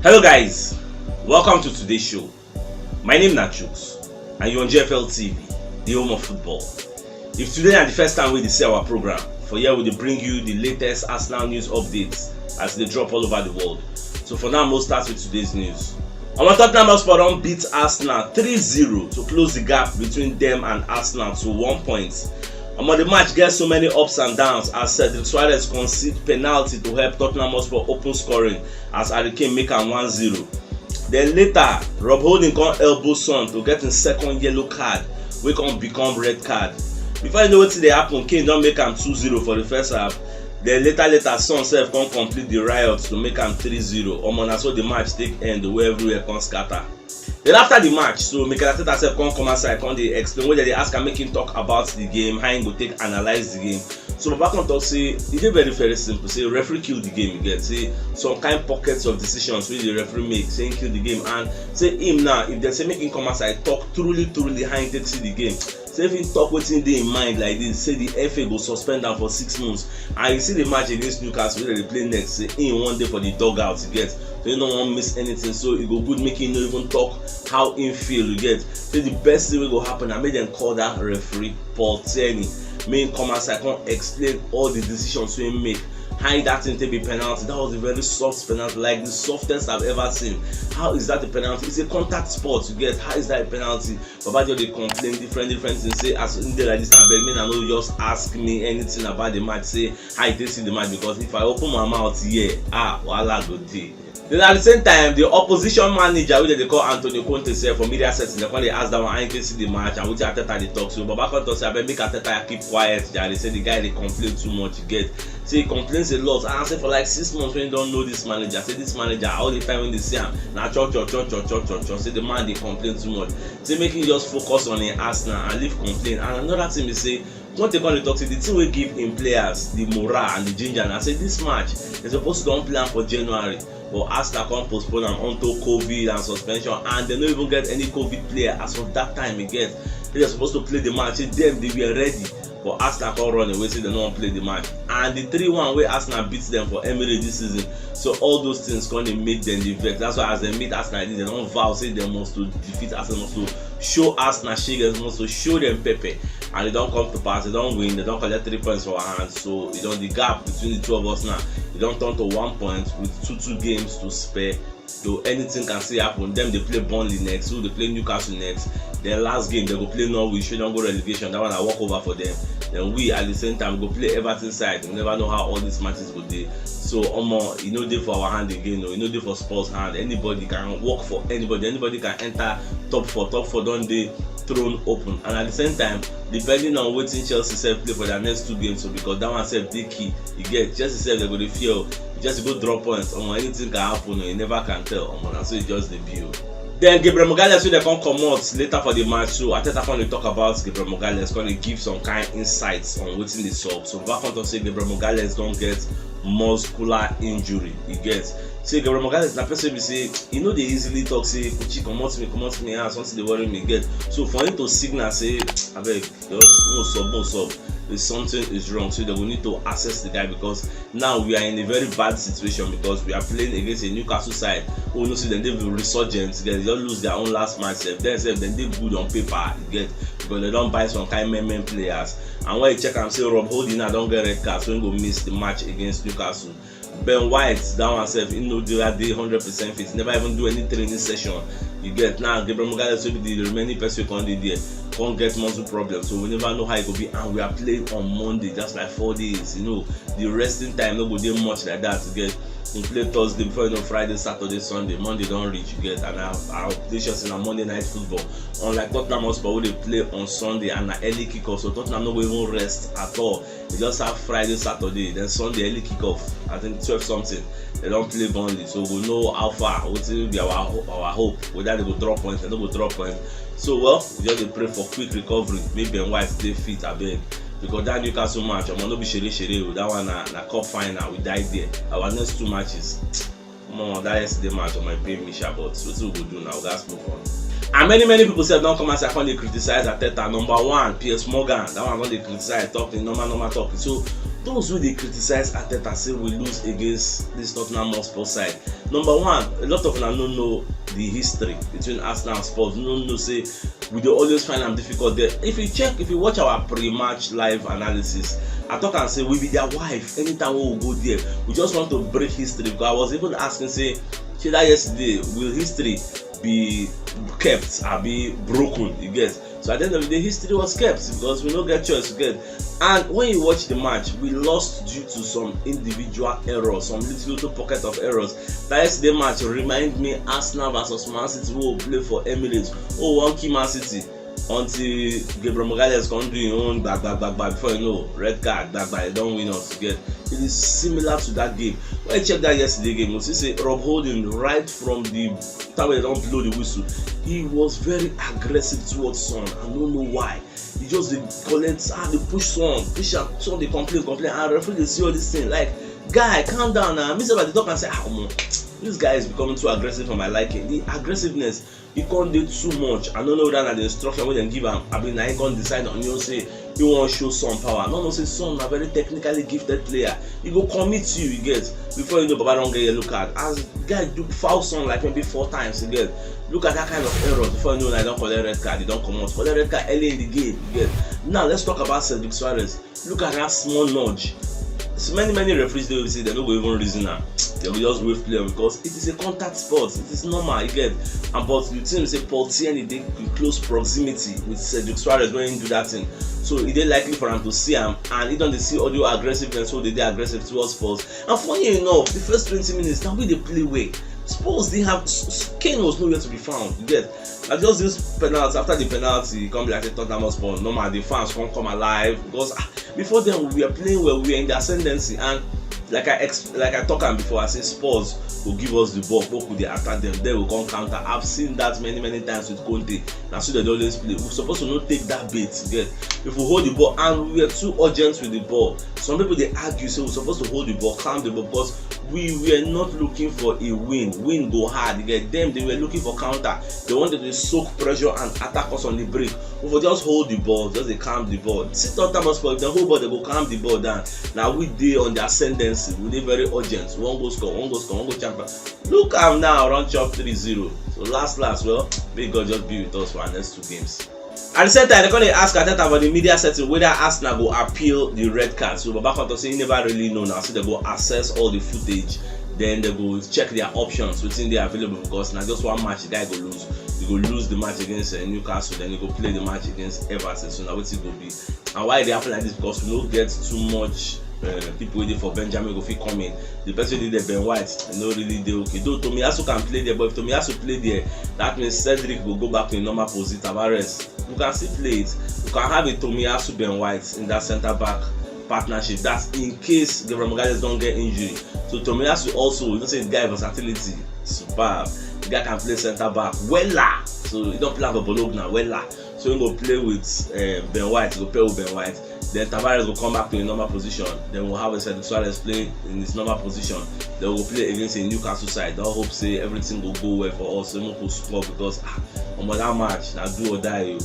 Hello guys, welcome to today's show. My name is CHUKS and you're on JFL TV, the home of football. If today is the first time we see our program, for here we will bring you the latest Arsenal news updates as they drop all over the world. So for now, we'll start with today's news. Our Tottenham Hotspur beat Arsenal 3-0 to close the gap between them and Arsenal to 1 point. The match gets so many ups and downs as Cedric Suarez conceded penalty to help Tottenham Hotspur open scoring as Harry Kane make am 1-0. Then later, Rob Holding can elbow Son to get his second yellow card, which can become red card. Before you know what happen, Kane don't make am 2-0 for the first half. Then later Son sef can complete the riot to make am 3-0. Na so the match take end where everywhere can scatter. Then after the match, so Mikel Arteta sef come outside, come dey explain wey dem dey ask am make him talk about the game, how him go take analyse the game. So Baba come talk say e dey very simple. Say referee kill the game, you get say some kind pockets of decisions wey the referee make, say him kill the game, and say him now if dem say make him come outside talk truly how him take see the game. Say if him talk wetin dey in mind like this, say the FA go suspend am for 6 months. And you see the match against Newcastle wey dem dey play next, say him one day for the dugout, you get. So you no wan miss anything, so e go good make him no even talk how him feel, you get. Say the best thing wey go happen na make dem call that referee Paul Tierney, make him come outside come explain all the decisions wey him make, how that thing take be penalty. That was a very soft penalty, like the softest I've ever seen. How is that a penalty? It's a contact sport, you get. How is that a penalty? Baba just dey complain different things. Say as in dey like this, abeg make na no just ask me anything about the match. Say how you take see the match, because if I open my mouth here, wahala go dey. Then at the same time, the opposition manager wey dey call Antonio Conte sef for media setting, dem come dey ask that one how him take see the match and wetin Arteta dey talk. So Baba come talk say abeg make Arteta keep quiet jare, say the guy dey complain too much, you get. Say he complains a lot, and say for like 6 months when you don't know this manager, say this manager all the time when they see him na church. Say the man dey complain too much. Say make him just focus on him Arsenal and leave complain. And another thing be say Conte come dey talk say the thing wey give him players the morale and the ginger, and say this match they supposed to don plan for January, but Arsenal come postpone am until COVID and suspension, and they no even get any COVID player as of that time again. They are supposed to play the match, say them they were ready, but Arsenal come run away, say they no wan play the match. And the 3-1 wey Arsenal beat them for Emirates this season, so all those things come dey make them dey vex. That's why as they meet Arsenal, they don vow say they must to defeat Arsenal, must to show Arsenal shege, must to show them pepper, and they don come to pass, they don win, they don collect 3 points for our hands. So the gap between the two of us now, it don turn to 1 point with two games to spare. So anything can still happen. Them they play Burnley next, so they play Newcastle next. Their last game they go play Norwich, we don't go relegation. That one I walk over for them. Then we at the same time go play Everton side. We never know how all these matches go dey. So you know they for our hand again, you know they for Spurs hand. Anybody can work for anybody. Anybody can enter top 4. Top 4 don't they thrown open. And at the same time, depending on wetin Chelsea self play for their next 2 games, so because that one self dey key. You get Chelsea self they go dey fear. Just go drop points. Anything can happen. You never can tell. So it's just the view. Then Gabriel Magalhaes, so they come out later for the match. So Arteta come to talk about Gabriel Magalhaes, going to give some kind insights on what's in the sub. So back on to say Gabriel Magalhaes don't get muscular injury. He gets. Say Gabriel Magalhaes na person be say they easily talk say Kuchi comot me and something they worry me get. So for him to signal say abeg just no sub. Something is wrong, so they will need to assess the guy, because now we are in a very bad situation because we are playing against a Newcastle side who knows them they will resurgent, they don't lose their own last match. Then they good on paper, get, because they don't buy some kind of players. And when you check and say Rob Holding I don't get red card, so he go miss the match against Newcastle. Ben White down himself, they are 100% fit, never even do any training session. You get now Gabriel Magalhaes will be the remaining person who can't get muscle problems, so we never know how it will be. And we are playing on Monday, just like 4 days. The resting time no go dey much like that. You get, we play Thursday before Friday, Saturday, Sunday, Monday don't reach. You get, and our places in a Monday night football. Unlike Tottenham Hotspur, where they play on Sunday and an early kickoff, so Tottenham no go even rest at all. They just have Friday, Saturday, then Sunday early kickoff. I think 12 something. They don't play Burnley, so we know how far. What will be our hope? Whether they go drop points, they don't go drop points. So we just pray for quick recovery. Maybe Ben White stay fit, abeg. Because that Newcastle match, I'm no be shere. That one na cup final, we died there. Our next 2 matches, that yesterday match on my pain me sha, but what we go do now? We gats move on. And many people say don't come and say they criticize Arteta. Number 1, Piers Morgan. That one don't they criticize, talking normal talking. So those who they criticize Arteta say we lose against this Tottenham Hotspur side. Number one, a lot of them don't know the history between Arsenal and Spurs. No, say we do always find them difficult there. If you watch our pre-match live analysis, I talk and say we be their wife anytime we go there. We just want to break history. Because I was even asking, say, that yesterday, will history be kept or be broken? You get. So at the end of the day, history was kept because we don't get choice to get. And when you watch the match, we lost due to some individual errors, some little pocket of errors. That yesterday match remind me Arsenal versus Man City, who will play for Emirates. One key Man City until Gabriel Magalhaes can do his own back before you know red card they don't win us again. It is similar to that game. When I checked that yesterday game, you see Rob Holding right from the time they don't blow the whistle, he was very aggressive towards Son. I don't know why. He just they push Son, Son they complain, and referee they see all this thing like, guy, calm down now. Me say by the talk and say, this guy is becoming too aggressive for my liking. The aggressiveness, he can't do too much. I don't know that the instruction when they give him. I mean, I can't decide on you say you want to show some power. No, say Son a very technically gifted player. He go commit you get before you know Baba don't get a yellow card. As guy do foul Son like maybe 4 times again. Look at that kind of error before you know I don't collect red card. He don't come out. Collect red card early in the game. You get. Now let's talk about Cedric Suarez. Look at that small nudge. So many referees they will say they don't go even reason now. They will just wave player because it is a contact sport. It is normal, you get. And but the team say Paul Tierney they in close proximity with Cedric Suarez when he do that thing. So it is likely for him to see him, and he don't see audio aggressiveness, so they aggressive towards Spurs. And funny enough, the first 20 minutes now we they play way. Spurs they have Kane was nowhere to be found. You get. I just this penalty after the penalty, come like a Tottenham Hotspur. Normal the fans can't come alive because before then we were playing well, we were in the ascendancy, and like I talked about before, I say Spurs will give us the ball, what could they attack them, they will come counter. I've seen that many times with Conte. That's why they always play. We're supposed to not take that bait. Get if we hold the ball and we are too urgent with the ball. Some people they argue say we're supposed to hold the ball, calm the ball because we were not looking for a win go hard. You get them, they were looking for counter. They wanted to soak pressure and attack us on the break. If we just hold the ball, just they calm the ball. See Tottenham Hotspur, if they hold ball, they go calm the ball down. Now we dey on the ascendancy, we dey very urgent. One go score, one go champion. Look am now, run chop 3-0. So last, well, may God just be with us for our next 2 games. At the same time, they're going to ask Arteta about the media setting whether Arsenal go appeal the red card. So Babaka say he never really know now. So they go assess all the footage, then they go check their options within they available because now just one match the guy go lose. He go lose the match against Newcastle, then he go play the match against Everton. So now what's it go be? And why they happen like this? Because we don't get too much people waiting for Benjamin go fit come in. The person did the Ben White, no really dey okay. Though Tomiyasu can play there, but if Tomiyasu play there, that means Cedric will go back to a normal position. Tavares, you can still play it. You can have a Tomiyasu Ben White in that centre back partnership. That's in case Gabriel Magalhaes don't get injury. So Tomiyasu also, you don't say the guy versatility, superb. The guy can play centre back, wella. So he don't play for Bologna, wella. So he go play with Ben White, he go play with Ben White. Then Tavares will come back to a normal position. Then we'll have a Cedric Suarez playing in his normal position. Then we'll play against a Newcastle side. Don't hope say everything will go well for us. So we will score because on that match, now do or die.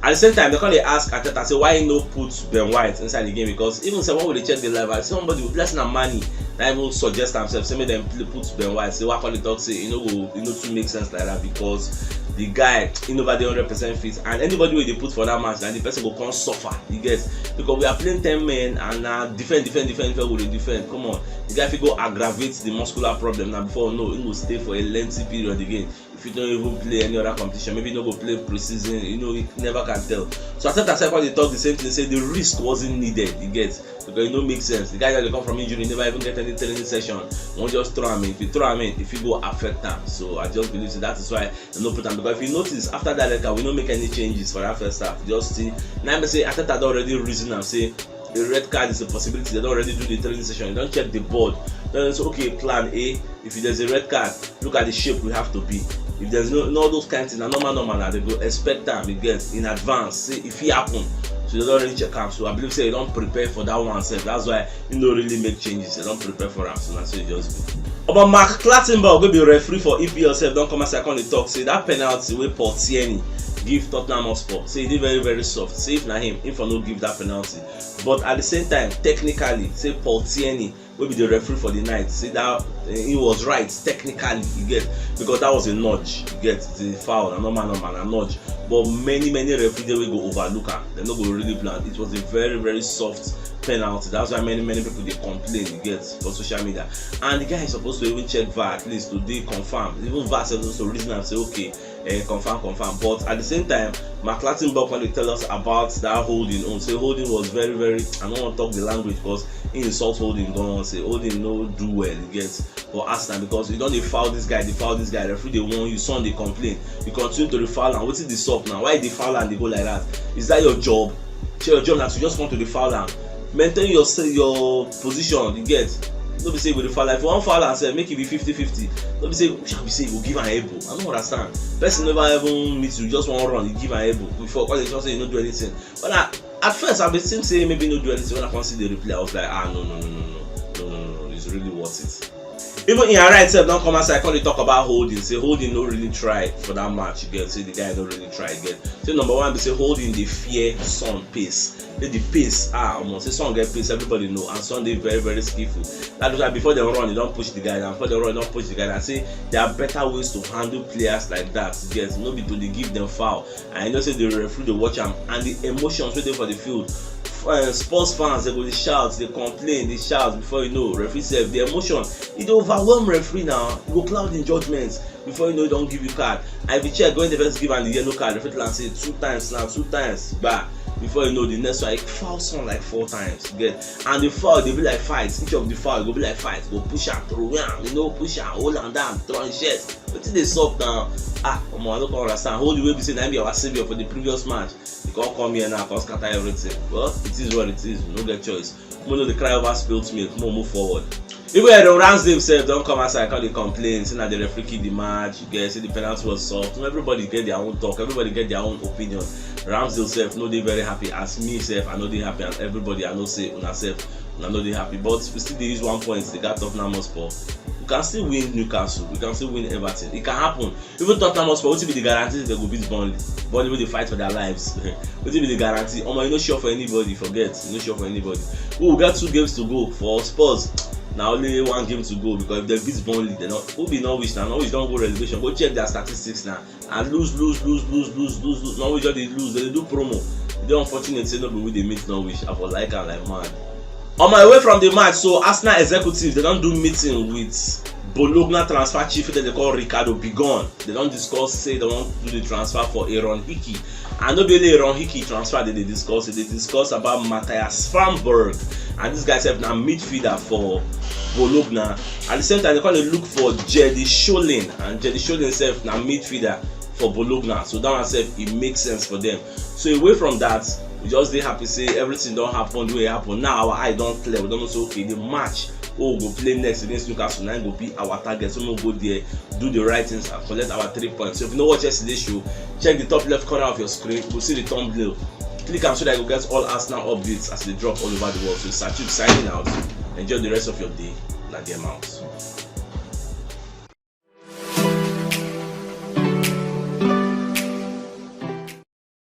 At the same time, they can't ask Arteta say why he no put Ben White inside the game because even say when we check the live, I see somebody with less than money that even suggest themselves say make them put Ben White. Say why can't they talk say to make sense like that because the guy nobody 100% fit and anybody wey they put for that match and the person will come suffer. You get because we are playing 10 men and defend with the defend. Come on, the guy if he go aggravate the muscular problem now before he will stay for a lengthy period again. If you don't even play any other competition, maybe you don't go play pre-season, you never can tell. So after that second they talk the same thing, they say the risk wasn't needed, you get, because it don't make sense. The guy that they come from injury never even get any training session. Won't just throw him in. If you throw him in, if you go affect them. So I just believe that is why they don't put him. Because if you notice after that record, we don't make any changes for that first half. Just see. Now I say after that already reason and say the red card is a possibility. They don't already do the training session. You don't check the board. Then it's okay, plan A. If there's a red card, look at the shape we have to be. If there's no those kinds of things, normal now they go expect them, you get in advance. Say if it happen, so they don't really check out. So I believe say they don't prepare for that one self. That's why you don't really make changes. They don't prepare for them. So that's what you just go. About Mark Clattenburg will be referee for EPL self. Don't come as I can talk. Say that penalty with Paul Tierney give Tottenham Hotspur. Say he did very very soft. Say if na him for no give that penalty. But at the same time, technically, say Paul Tierney will be the referee for the night. Say that he was right technically, you get, because that was a nudge. You get the foul, a normal a nudge. But many referees they will go overlook am. They no go really plan. It was a very very soft penalty. That's why many people they complain, you get, for social media. And the guy is supposed to even check VAR at least to confirm. Even VAR says also reason and say okay, confirm. But at the same time, McClattenburg when they tell us about that holding on, say holding was very I don't want to talk the language because in insult holding going on, say holding no do well, you get, for Arsenal, because you don't foul this guy, referee they want you, son they complain, you continue to the foul and what's the stop now? Why they foul and they go like that? Is that your job? Your job that you just want to the foul and maintain your position, you get. Don't be say with the foul, if you want foul and say make it be 50-50. Don't be say you give an elbow. I don't understand. Person never even meet you, just one run, you give an elbow before, because they just say you don't do anything. But at first I've been saying maybe no do anything. When I can see the replay, I was like, no, it's really worth it. Even in right self don't come outside, can't talk about holding. Say holding no really try for that match, you get. Say the guy don't really try again. Say number one, they say holding the fear Son pace. Say the pace, almost say Son get pace, everybody know, and Son they very skillful. That is why before they run, they don't push the guy down. Before they run, they don't push the guy down. Say there are better ways to handle players like that. Yes, no be to they give them foul. And you know say the referee they watch them and the emotions waiting for the field. Sports fans, they go, they shout, they complain, they shout. Before you know, referee said the emotion, it overwhelm referee now. You go cloud in judgments. Before you know, don't give you card. And if you check, going to first give and the yellow card, referee will say 2 times, back. Before you know, the next one, like foul Son like 4 times. Get, and the foul they be like fights. Each of the foul go be like fights. Go push and throw am, push and hold and down, throw and chest. But they soft now. I don't understand. Hold the way we say that be our savior for the previous match. You can't come here now, can't scatter everything. Well, it is what it is. We don't get choice. We know the cry over spilled milk. Move forward. Even the Ramsdale themselves don't come outside, can't they complain, saying that the referee kicked the match, you guys say the penalty was soft. Everybody get their own talk, everybody get their own opinion. Ramsdale self know they very happy, as me self I know they happy, and everybody I know say una self I know they happy. But we still use 1 point, they got Tottenham Hotspur. We can still win Newcastle, we can still win Everton. It can happen. Even Tottenham Hotspur, what will be the guarantee they go beat Burnley? Burnley will they fight for their lives. What will be the guarantee? You're not sure for anybody, forget. You're not sure for anybody. We got 2 games to go for Spurs. Now only 1 game to go, because if they beat Burnley, they not will be Norwich now. Norwich don't go relegation. Go check their statistics now and lose. Norwich just they lose. They do promo. They unfortunate say nobody they meet Norwich. I was like mad. On my way from the match, so Arsenal executives they don't do meeting with Bologna transfer chief that they call Ricardo Pidgin. They don't discuss say they want to do the transfer for Aaron Hickey. And not only Aaron Hickey transfer they discuss it. They discuss about Matthias Framberg. And this guy said now midfielder for Bologna. At the same time, they call it look for Jedi Sholin, and Jedi Sholin himself now midfielder for Bologna. So that one said it makes sense for them. So away from that, we just they happy say everything don't happen the way it happen. Now our eye don't clear. We don't know say okay the match we'll go play next against Newcastle. Now go be our target. So we'll go there, do the right things, and collect our 3 points. So if you know what yesterday's show, check the top left corner of your screen. We'll see the thumbnail. Click and so that you get all Arsenal updates as they drop all over the world. So CHUKS signing out. Enjoy the rest of your day. Like them out.